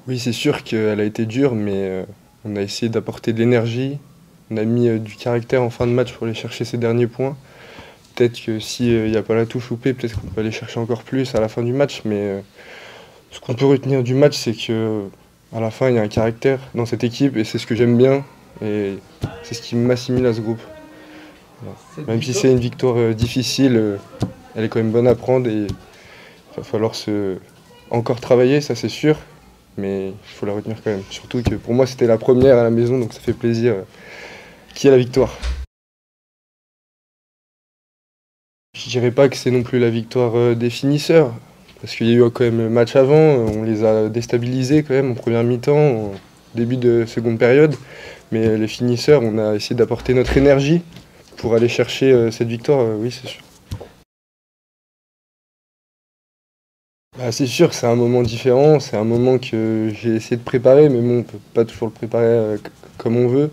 Oui, c'est sûr qu'elle a été dure, mais on a essayé d'apporter de l'énergie. On a mis du caractère en fin de match pour aller chercher ces derniers points. Peut-être que s'il n'y a pas la touche loupée, peut-être qu'on peut aller chercher encore plus à la fin du match. Mais ce qu'on peut retenir du match, c'est que à la fin, il y a un caractère dans cette équipe et c'est ce que j'aime bien. Et c'est ce qui m'assimile à ce groupe. Voilà. Même si c'est une victoire difficile, elle est quand même bonne à prendre et il va falloir encore travailler, ça c'est sûr. Mais il faut la retenir quand même. Surtout que pour moi, c'était la première à la maison, donc ça fait plaisir qu'il y ait la victoire. Je dirais pas que c'est non plus la victoire des finisseurs, parce qu'il y a eu quand même le match avant, on les a déstabilisés quand même en première mi-temps, en début de seconde période. Mais les finisseurs, on a essayé d'apporter notre énergie pour aller chercher cette victoire, oui c'est sûr. Bah, c'est sûr que c'est un moment différent, c'est un moment que j'ai essayé de préparer, mais bon, on peut pas toujours le préparer comme on veut.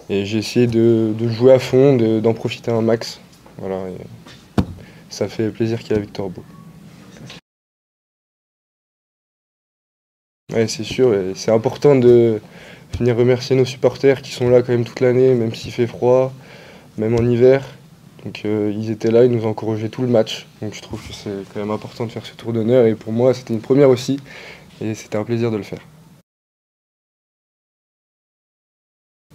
Et j'ai essayé de jouer à fond, d'en profiter un max. Voilà, et ça fait plaisir qu'il y ait la victoire au bout. Ouais, c'est sûr, et c'est important de venir remercier nos supporters qui sont là quand même toute l'année, même s'il fait froid, même en hiver. Donc ils étaient là, ils nous encourageaient tout le match. Donc je trouve que c'est quand même important de faire ce tour d'honneur, et pour moi c'était une première aussi, et c'était un plaisir de le faire.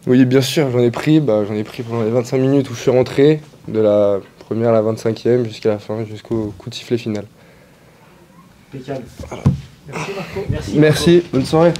Oui, bien sûr, j'en ai pris pendant les 25 minutes où je suis rentré, de la première à la 25e jusqu'à la fin, jusqu'au coup de sifflet final. Impeccable. Merci Marco. Merci, bonne soirée.